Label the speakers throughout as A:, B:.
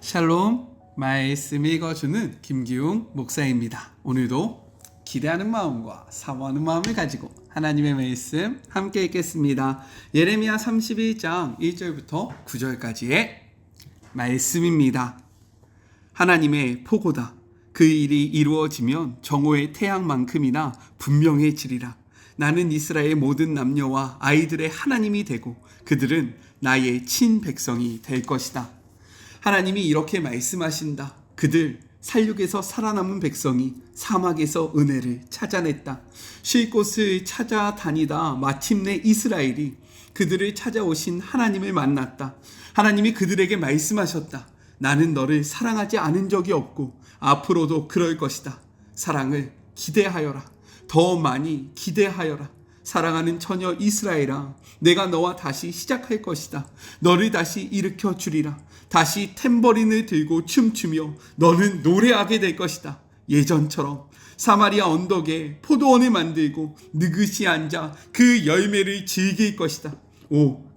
A: 샬롬, 말씀 읽어주는 김기웅 목사입니다. 오늘도 기대하는 마음과 사모하는 마음을 가지고 하나님의 말씀 함께 읽겠습니다. 예레미야 31장 1절부터 9절까지의 말씀입니다. 하나님의 포고다. 그 일이 이루어지면 정오의 태양만큼이나 분명해지리라. 나는 이스라엘 모든 남녀와 아이들의 하나님이 되고 그들은 나의 친백성이 될 것이다. 하나님이 이렇게 말씀하신다. 그들 살육에서 살아남은 백성이 사막에서 은혜를 찾아냈다. 쉴 곳을 찾아다니다 마침내 이스라엘이 그들을 찾아오신 하나님을 만났다. 하나님이 그들에게 말씀하셨다. 나는 너를 사랑하지 않은 적이 없고 앞으로도 그럴 것이다. 사랑을 기대하여라. 더 많이 기대하여라. 사랑하는 처녀 이스라엘아, 내가 너와 다시 시작할 것이다. 너를 다시 일으켜 주리라. 다시 탬버린을 들고 춤추며 너는 노래하게 될 것이다. 예전처럼 사마리아 언덕에 포도원을 만들고 느긋이 앉아 그 열매를 즐길 것이다.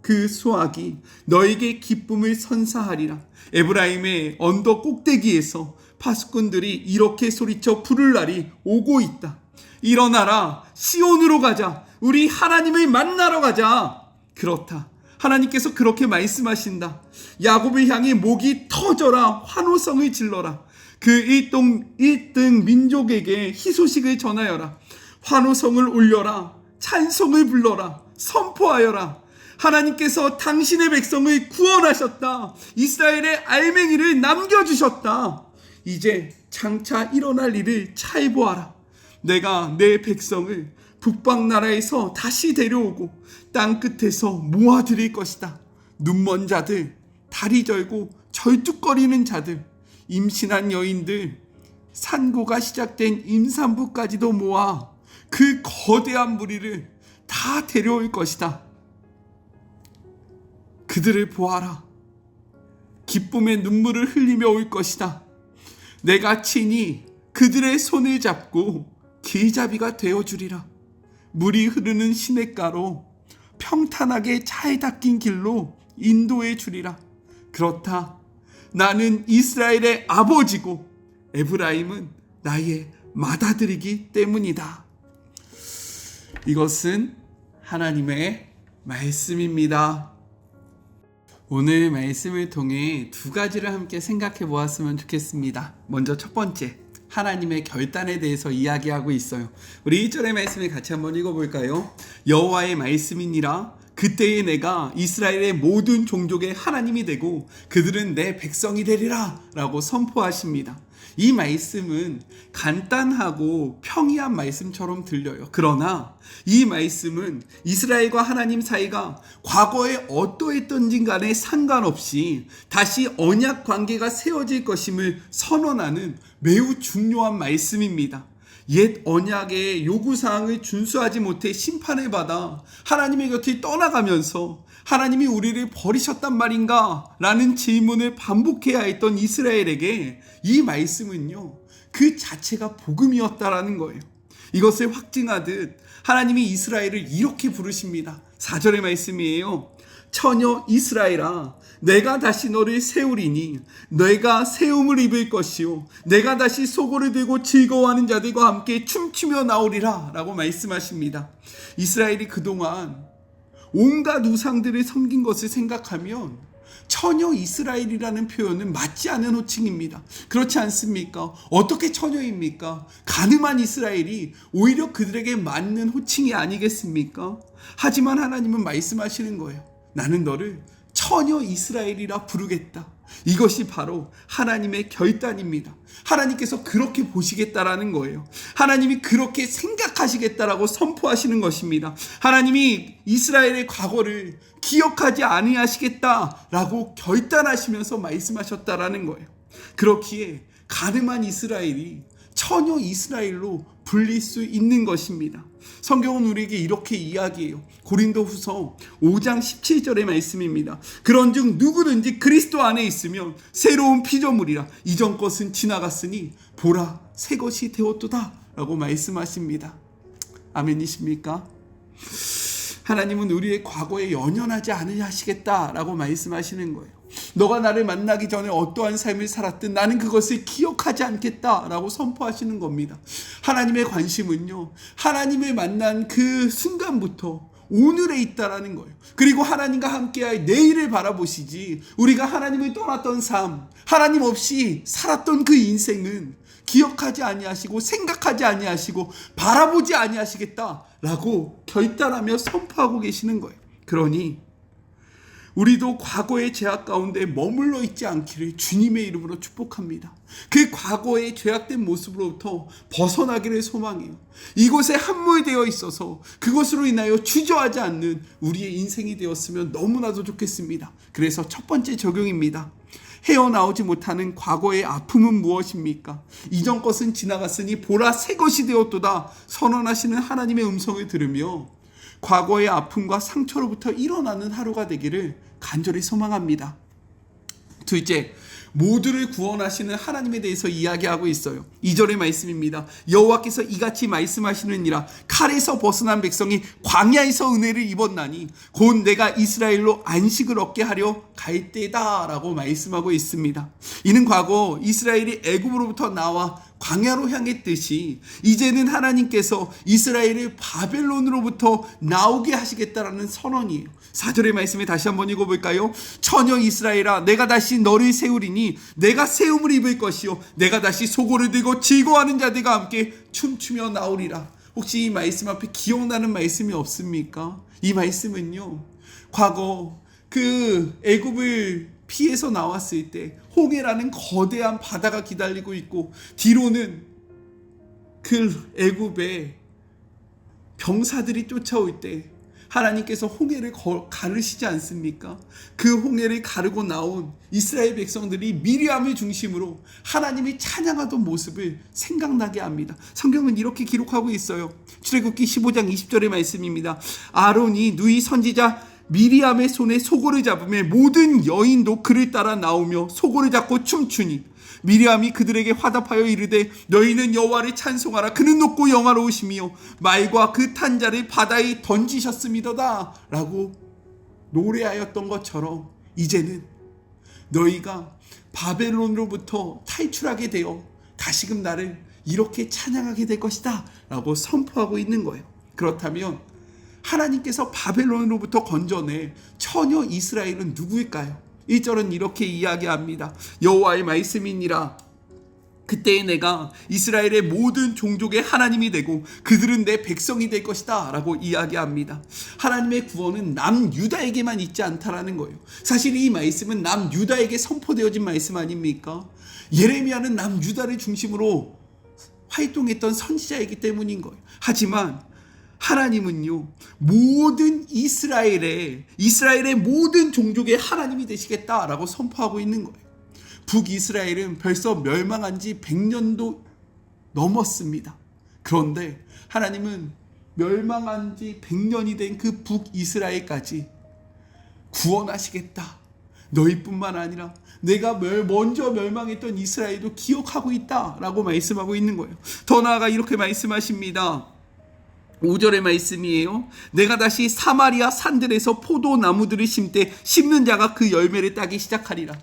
A: 그 수확이 너에게 기쁨을 선사하리라. 에브라임의 언덕 꼭대기에서 파수꾼들이 이렇게 소리쳐 부를 날이 오고 있다. 일어나라, 시온으로 가자. 우리 하나님을 만나러 가자. 그렇다. 하나님께서 그렇게 말씀하신다. 야곱을 향해 목이 터져라. 환호성을 질러라. 그 1등 민족에게 희소식을 전하여라. 환호성을 올려라. 찬송을 불러라. 선포하여라. 하나님께서 당신의 백성을 구원하셨다. 이스라엘의 알맹이를 남겨주셨다. 이제 장차 일어날 일을 잘 보아라. 내가 내 백성을 북방나라에서 다시 데려오고 땅끝에서 모아드릴 것이다. 눈먼 자들, 다리 절고 절뚝거리는 자들, 임신한 여인들, 산고가 시작된 임산부까지도 모아 그 거대한 무리를 다 데려올 것이다. 그들을 보아라. 기쁨의 눈물을 흘리며 올 것이다. 내가 친히 그들의 손을 잡고 길잡이가 되어주리라. 물이 흐르는 시냇가로 평탄하게 잘 닦인 길로 인도해 주리라. 그렇다. 나는 이스라엘의 아버지고 에브라임은 나의 맏아들이기 때문이다. 이것은 하나님의 말씀입니다. 오늘 말씀을 통해 두 가지를 함께 생각해 보았으면 좋겠습니다. 먼저 첫 번째, 하나님의 결단에 대해서 이야기하고 있어요. 우리 1절의 말씀을 같이 한번 읽어볼까요? 여호와의 말씀이니라. 그때에 내가 이스라엘의 모든 종족의 하나님이 되고 그들은 내 백성이 되리라 라고 선포하십니다. 이 말씀은 간단하고 평이한 말씀처럼 들려요. 그러나 이 말씀은 이스라엘과 하나님 사이가 과거에 어떠했던지 간에 상관없이 다시 언약 관계가 세워질 것임을 선언하는 매우 중요한 말씀입니다. 옛 언약의 요구사항을 준수하지 못해 심판을 받아 하나님의 곁을 떠나가면서 하나님이 우리를 버리셨단 말인가? 라는 질문을 반복해야 했던 이스라엘에게 이 말씀은요, 그 자체가 복음이었다라는 거예요. 이것을 확증하듯 하나님이 이스라엘을 이렇게 부르십니다. 4절의 말씀이에요. 처녀 이스라엘아, 내가 다시 너를 세우리니 내가 세움을 입을 것이요 내가 다시 소고를 들고 즐거워하는 자들과 함께 춤추며 나오리라 라고 말씀하십니다. 이스라엘이 그동안 온갖 우상들을 섬긴 것을 생각하면 처녀 이스라엘이라는 표현은 맞지 않은 호칭입니다. 그렇지 않습니까? 어떻게 처녀입니까? 가늠한 이스라엘이 오히려 그들에게 맞는 호칭이 아니겠습니까? 하지만 하나님은 말씀하시는 거예요. 나는 너를 처녀 이스라엘이라 부르겠다. 이것이 바로 하나님의 결단입니다. 하나님께서 그렇게 보시겠다라는 거예요. 하나님이 그렇게 생각하시겠다라고 선포하시는 것입니다. 하나님이 이스라엘의 과거를 기억하지 아니하시겠다라고 결단하시면서 말씀하셨다라는 거예요. 그렇기에 가늠한 이스라엘이 처녀 이스라엘로 불릴 수 있는 것입니다. 성경은 우리에게 이렇게 이야기해요. 고린도후서 5장 17절의 말씀입니다. 그런즉 누구든지 그리스도 안에 있으면 새로운 피조물이라. 이전 것은 지나갔으니 보라 새 것이 되었도다 라고 말씀하십니다. 아멘이십니까? 하나님은 우리의 과거에 연연하지 않으시겠다라고 말씀하시는 거예요. 너가 나를 만나기 전에 어떠한 삶을 살았든 나는 그것을 기억하지 않겠다라고 선포하시는 겁니다. 하나님의 관심은요, 하나님을 만난 그 순간부터 오늘에 있다라는 거예요. 그리고 하나님과 함께할 내일을 바라보시지, 우리가 하나님을 떠났던 삶, 하나님 없이 살았던 그 인생은 기억하지 아니하시고 생각하지 아니하시고 바라보지 아니하시겠다라고 결단하며 선포하고 계시는 거예요. 그러니 우리도 과거의 죄악 가운데 머물러 있지 않기를 주님의 이름으로 축복합니다. 그 과거의 죄악된 모습으로부터 벗어나기를 소망해요. 이곳에 함몰되어 있어서 그것으로 인하여 주저하지 않는 우리의 인생이 되었으면 너무나도 좋겠습니다. 그래서 첫 번째 적용입니다. 헤어나오지 못하는 과거의 아픔은 무엇입니까? 이전 것은 지나갔으니 보라 새 것이 되었도다 선언하시는 하나님의 음성을 들으며 과거의 아픔과 상처로부터 일어나는 하루가 되기를 간절히 소망합니다. 둘째, 모두를 구원하시는 하나님에 대해서 이야기하고 있어요. 2절의 말씀입니다. 여호와께서 이같이 말씀하시느니라. 칼에서 벗어난 백성이 광야에서 은혜를 입었나니 곧 내가 이스라엘로 안식을 얻게 하려 갈 때다 라고 말씀하고 있습니다. 이는 과거 이스라엘이 애굽으로부터 나와 광야로 향했듯이 이제는 하나님께서 이스라엘을 바벨론으로부터 나오게 하시겠다라는 선언이에요. 4절의 말씀을 다시 한번 읽어볼까요? 처녀 이스라엘아, 내가 다시 너를 세우리니 내가 세움을 입을 것이요 내가 다시 소고를 들고 즐거워하는 자들과 함께 춤추며 나오리라. 혹시 이 말씀 앞에 기억나는 말씀이 없습니까? 이 말씀은요, 과거 그 애굽을 피해서 나왔을 때 홍해라는 거대한 바다가 기다리고 있고 뒤로는 그 애굽의 병사들이 쫓아올 때 하나님께서 홍해를 가르시지 않습니까? 그 홍해를 가르고 나온 이스라엘 백성들이 미리암을 중심으로 하나님이 찬양하던 모습을 생각나게 합니다. 성경은 이렇게 기록하고 있어요. 출애굽기 15장 20절의 말씀입니다. 아론이 누이 선지자 미리암의 손에 소고를 잡으며 모든 여인도 그를 따라 나오며 소고를 잡고 춤추니 미리암이 그들에게 화답하여 이르되 너희는 여호와를 찬송하라. 그는 높고 영화로우시며 말과 그 탄 자를 바다에 던지셨음이도다 라고 노래하였던 것처럼 이제는 너희가 바벨론으로부터 탈출하게 되어 다시금 나를 이렇게 찬양하게 될 것이다 라고 선포하고 있는 거예요. 그렇다면 하나님께서 바벨론으로부터 건져내 처녀 이스라엘은 누구일까요? 1절은 이렇게 이야기합니다. 여호와의 말씀이니라. 그때에 내가 이스라엘의 모든 종족의 하나님이 되고 그들은 내 백성이 될 것이다 라고 이야기합니다. 하나님의 구원은 남유다에게만 있지 않다라는 거예요. 사실 이 말씀은 남유다에게 선포되어진 말씀 아닙니까? 예레미야는 남유다를 중심으로 활동했던 선지자이기 때문인 거예요. 하지만 하나님은요, 모든 이스라엘의 모든 종족의 하나님이 되시겠다라고 선포하고 있는 거예요. 북이스라엘은 벌써 멸망한 지 100년도 넘었습니다. 그런데 하나님은 멸망한 지 100년이 된 그 북이스라엘까지 구원하시겠다. 너희뿐만 아니라 내가 먼저 멸망했던 이스라엘도 기억하고 있다라고 말씀하고 있는 거예요. 더 나아가 이렇게 말씀하십니다. 5절의 말씀이에요. 내가 다시 사마리아 산들에서 포도나무들을 심되 심는 자가 그 열매를 따기 시작하리라.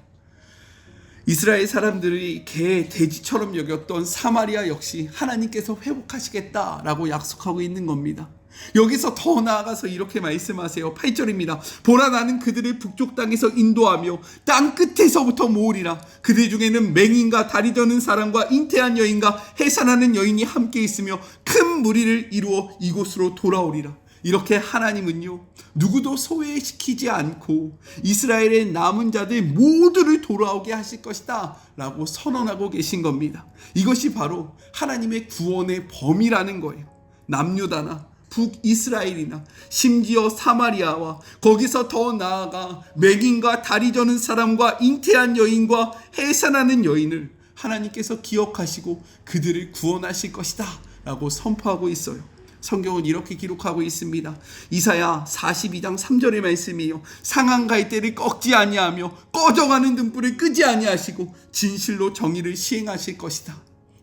A: 이스라엘 사람들이 개, 돼지처럼 여겼던 사마리아 역시 하나님께서 회복하시겠다라고 약속하고 있는 겁니다. 여기서 더 나아가서 이렇게 말씀하세요. 8절입니다. 보라 나는 그들을 북쪽 땅에서 인도하며 땅 끝에서부터 모으리라. 그들 중에는 맹인과 다리 저는 사람과 잉태한 여인과 해산하는 여인이 함께 있으며 큰 무리를 이루어 이곳으로 돌아오리라. 이렇게 하나님은요, 누구도 소외시키지 않고 이스라엘의 남은 자들 모두를 돌아오게 하실 것이다 라고 선언하고 계신 겁니다. 이것이 바로 하나님의 구원의 범위라는 거예요. 남유다나 북이스라엘이나 심지어 사마리아와 거기서 더 나아가 맹인과 다리 저는 사람과 잉태한 여인과 해산하는 여인을 하나님께서 기억하시고 그들을 구원하실 것이다 라고 선포하고 있어요. 성경은 이렇게 기록하고 있습니다. 이사야 42장 3절의 말씀이에요. 상한 갈대를 꺾지 아니하며 꺼져가는 등불을 끄지 아니하시고 진실로 정의를 시행하실 것이다.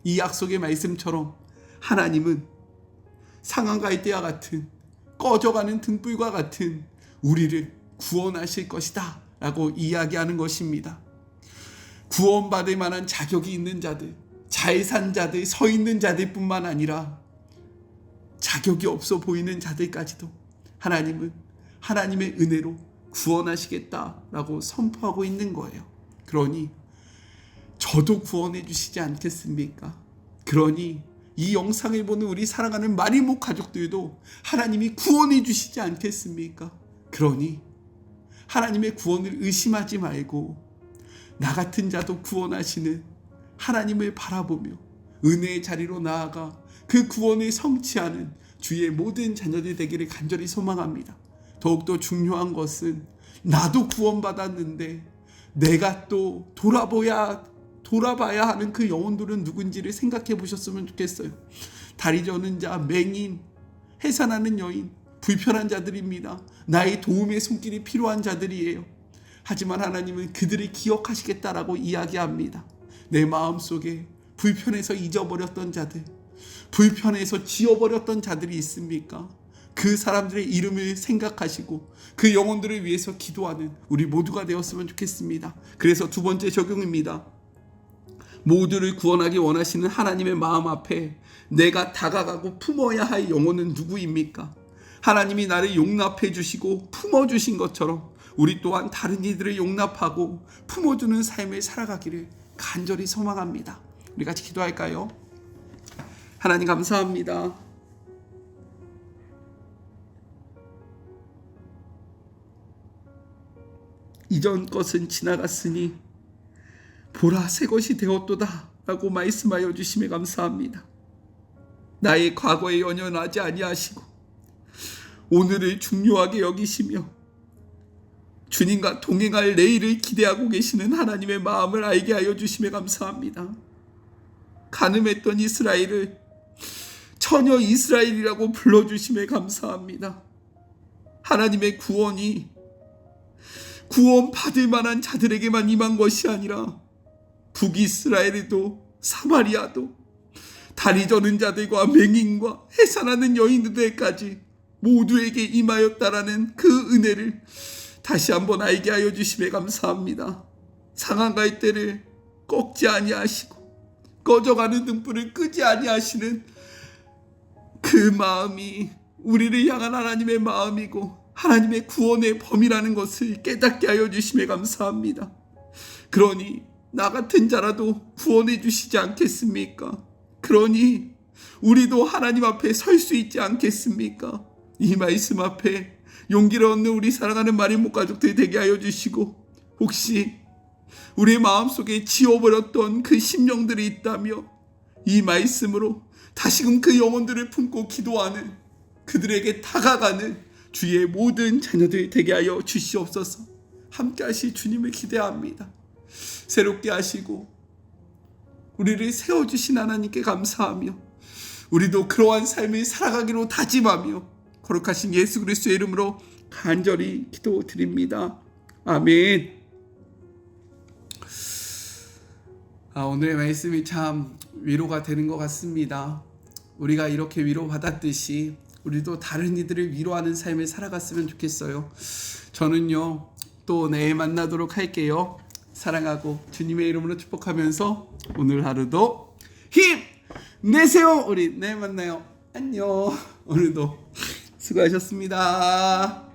A: 이 약속의 말씀처럼 하나님은 상한 갈대와 같은 꺼져가는 등불과 같은 우리를 구원하실 것이다 라고 이야기하는 것입니다. 구원받을 만한 자격이 있는 자들, 잘 산 자들, 서 있는 자들뿐만 아니라 자격이 없어 보이는 자들까지도 하나님은 하나님의 은혜로 구원하시겠다라고 선포하고 있는 거예요. 그러니 저도 구원해 주시지 않겠습니까? 그러니 이 영상을 보는 우리 사랑하는 마리모 가족들도 하나님이 구원해 주시지 않겠습니까? 그러니 하나님의 구원을 의심하지 말고 나 같은 자도 구원하시는 하나님을 바라보며 은혜의 자리로 나아가 그 구원을 성취하는 주의 모든 자녀들 되기를 간절히 소망합니다. 더욱더 중요한 것은 나도 구원받았는데 내가 또 돌아봐야 하는 그 영혼들은 누군지를 생각해 보셨으면 좋겠어요. 다리 저는 자, 맹인, 해산하는 여인, 불편한 자들입니다. 나의 도움의 손길이 필요한 자들이에요. 하지만 하나님은 그들을 기억하시겠다라고 이야기합니다. 내 마음속에 불편해서 잊어버렸던 자들, 불편해서 지워버렸던 자들이 있습니까? 그 사람들의 이름을 생각하시고 그 영혼들을 위해서 기도하는 우리 모두가 되었으면 좋겠습니다. 그래서 두 번째 적용입니다. 모두를 구원하기 원하시는 하나님의 마음 앞에 내가 다가가고 품어야 할 영혼은 누구입니까? 하나님이 나를 용납해 주시고 품어주신 것처럼 우리 또한 다른 이들을 용납하고 품어주는 삶을 살아가기를 간절히 소망합니다. 우리 같이 기도할까요? 하나님 감사합니다. 이전 것은 지나갔으니 보라 새 것이 되었도다 라고 말씀하여 주심에 감사합니다. 나의 과거에 연연하지 아니하시고 오늘을 중요하게 여기시며 주님과 동행할 내일을 기대하고 계시는 하나님의 마음을 알게 하여 주심에 감사합니다. 간음했던 이스라엘을 처녀 이스라엘이라고 불러주심에 감사합니다. 하나님의 구원이 구원받을 만한 자들에게만 임한 것이 아니라 북이스라엘에도 사마리아도 다리 저는 자들과 맹인과 해산하는 여인들까지 모두에게 임하였다라는 그 은혜를 다시 한번 알게 하여 주심에 감사합니다. 상한 갈대를 꺾지 아니하시고 꺼져가는 등불을 끄지 아니하시는 그 마음이 우리를 향한 하나님의 마음이고 하나님의 구원의 범위라는 것을 깨닫게 하여 주심에 감사합니다. 그러니 나 같은 자라도 구원해 주시지 않겠습니까? 그러니 우리도 하나님 앞에 설 수 있지 않겠습니까? 이 말씀 앞에 용기를 얻는 우리 사랑하는 마리모 가족들 되게 하여 주시고 혹시 우리의 마음속에 지워버렸던 그 심령들이 있다며 이 말씀으로 다시금 그 영혼들을 품고 기도하는 그들에게 다가가는 주의 모든 자녀들 되게 하여 주시옵소서. 함께 하실 주님을 기대합니다. 새롭게 하시고 우리를 세워주신 하나님께 감사하며 우리도 그러한 삶을 살아가기로 다짐하며 거룩하신 예수 그리스도의 이름으로 간절히 기도드립니다. 아멘. 오늘의 말씀이 참 위로가 되는 것 같습니다. 우리가 이렇게 위로받았듯이 우리도 다른 이들을 위로하는 삶을 살아갔으면 좋겠어요. 저는요 또 내일 만나도록 할게요. 사랑하고 주님의 이름으로 축복하면서 오늘 하루도 힘내세요. 우리 내일 만나요. 안녕. 오늘도 수고하셨습니다.